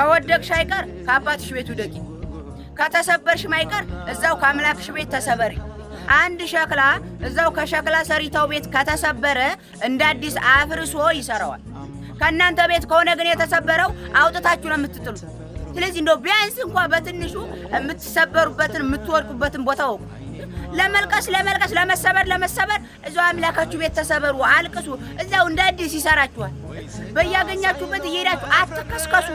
ከወደቅሽ አይቀር ከአባትሽ ቤት ውደቂ፣ ከተሰበርሽ ማይቀር እዛው ከአምላክሽ ቤት ተሰበሪ። አንድ ሸክላ እዛው ከሸክላ ሰሪታው ቤት ከተሰበረ እንደ አዲስ አፍርሶ ይሰራዋል። ከእናንተ ቤት ከሆነ ግን የተሰበረው አውጥታችሁ ነው የምትጥሉት። ስለዚህ እንደው ቢያንስ እንኳን በትንሹ የምትሰበሩበትን የምትወድቁበትን ቦታ ወቁ። ለመልቀስ ለመሰበር እዛው አምላካችሁ ቤት ተሰበሩ፣ አልቅሱ። እዛው እንደ አዲስ ይሰራችኋል። በያገኛችሁበት እየሄዳችሁ አትከስከሱ።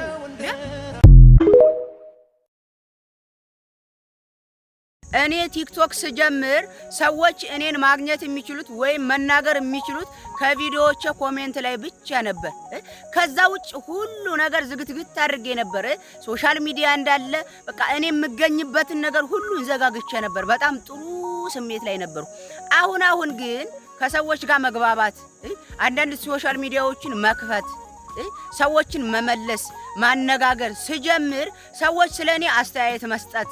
እኔ ቲክቶክ ስጀምር ሰዎች እኔን ማግኘት የሚችሉት ወይም መናገር የሚችሉት ከቪዲዮዎቼ ኮሜንት ላይ ብቻ ነበር። ከዛ ውጭ ሁሉ ነገር ዝግትግት አድርጌ ነበር። ሶሻል ሚዲያ እንዳለ በቃ እኔ የምገኝበትን ነገር ሁሉ ዘጋግቼ ነበር። በጣም ጥሩ ስሜት ላይ ነበሩ። አሁን ግን ከሰዎች ጋር መግባባት፣ አንዳንድ ሶሻል ሚዲያዎችን መክፈት፣ ሰዎችን መመለስ፣ ማነጋገር ስጀምር ሰዎች ስለኔ አስተያየት መስጠት፣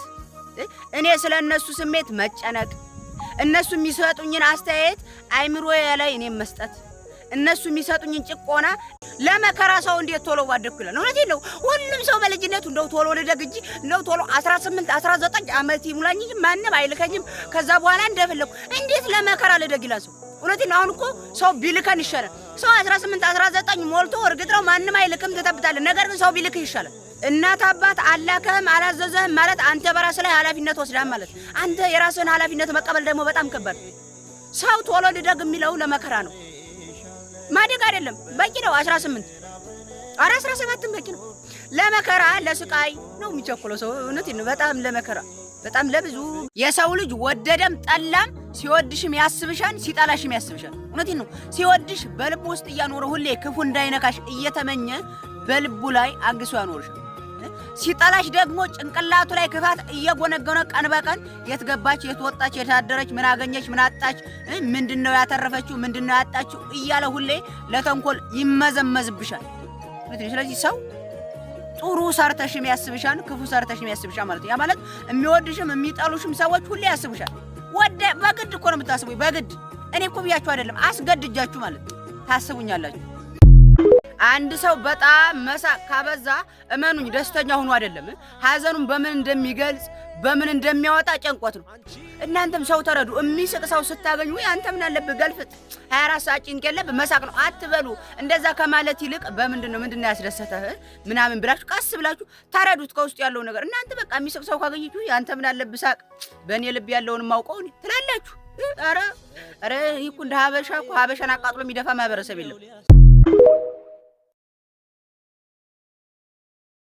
እኔ ስለነሱ ስሜት መጨነቅ፣ እነሱ የሚሰጡኝን አስተያየት አይምሮዬ ላይ እኔም መስጠት፣ እነሱ የሚሰጡኝን ጭቆና ለመከራ ሰው እንዴት ቶሎ ባደኩ ይላል። እውነቴን ነው። ሁሉም ሰው በልጅነቱ እንደው ቶሎ ልደግ እንጂ እንደው ቶሎ 18 19 ዓመት ይሙላኝ እንጂ ማንም አይልከኝም። ከዛ በኋላ እንደፈለኩ እንዴት ለመከራ ልደግ ይላል ሰው። እውነቴን ነው። አሁን እኮ ሰው ቢልከን ይሻላል። ሰው 18 19 ሞልቶ እርግጥ ነው ማንም አይልክም ትተብታለህ። ነገር ግን ሰው ቢልክህ ይሻላል። እናት አባት አላከህም አላዘዘህም ማለት አንተ በራስ ላይ ኃላፊነት ወስደህ ማለት አንተ የራስህን ኃላፊነት መቀበል ደግሞ በጣም ከባድ። ሰው ቶሎ ልደግ የሚለው ለመከራ ነው። ማደግ አይደለም በቂ ነው። 18 17 በቂ ነው። ለመከራ ለስቃይ ነው የሚቸኩለው ሰው። እውነቴን ነው። በጣም ለመከራ በጣም ለብዙ የሰው ልጅ ወደደም ጠላም ሲወድሽም ያስብሻል፣ ሲጠላሽም ያስብሻል። እውነቴን ነው። ሲወድሽ በልቡ ውስጥ እያኖረ ሁሌ ክፉ እንዳይነካሽ እየተመኘ በልቡ ላይ አግሶ ያኖርሻል። ሲጠላሽ ደግሞ ጭንቅላቱ ላይ ክፋት እየጎነጎነ ቀን በቀን የት ገባች፣ የት ወጣች፣ የት አደረች፣ ምን አገኘች፣ ምን አጣች፣ ምንድነው ያተረፈችው፣ ምንድነው ያጣችው እያለ ሁሌ ለተንኮል ይመዘመዝብሻል። ስለዚህ ሰው ጥሩ ሰርተሽም ያስብሻል፣ ክፉ ሰርተሽም ያስብሻል ማለት ያ ማለት የሚወድሽም የሚጠሉሽም ሰዎች ሁሌ ያስብሻል። በግድ እኮ ነው የምታስቡኝ። በግድ እኔ እኮ ብያችሁ አይደለም አስገድጃችሁ ማለት ታስቡኛላችሁ። አንድ ሰው በጣም መሳቅ ካበዛ እመኑኝ ደስተኛ ሆኖ አይደለም፣ ሐዘኑን በምን እንደሚገልጽ በምን እንደሚያወጣ ጨንቆት ነው። እናንተም ሰው ተረዱ። የሚስቅ ሰው ስታገኙ አንተ ምን አለብህ ገልፍጥ 24 ሰዓት ጭንቅ የለብህ መሳቅ ነው አትበሉ። እንደዛ ከማለት ይልቅ ምንድነው ያስደሰተህ ምናምን ብላችሁ ቀስ ብላችሁ ተረዱት ከውስጥ ያለው ነገር። እናንተ በቃ የሚስቅ ሰው ካገኘችሁ አንተ ምን አለብህ ሳቅ፣ በእኔ ልብ ያለውን ማውቀው ትላላችሁ። አረ ይኩ እንደ ሀበሻ እኮ ሀበሻን አቃጥሎ የሚደፋ ማህበረሰብ የለም።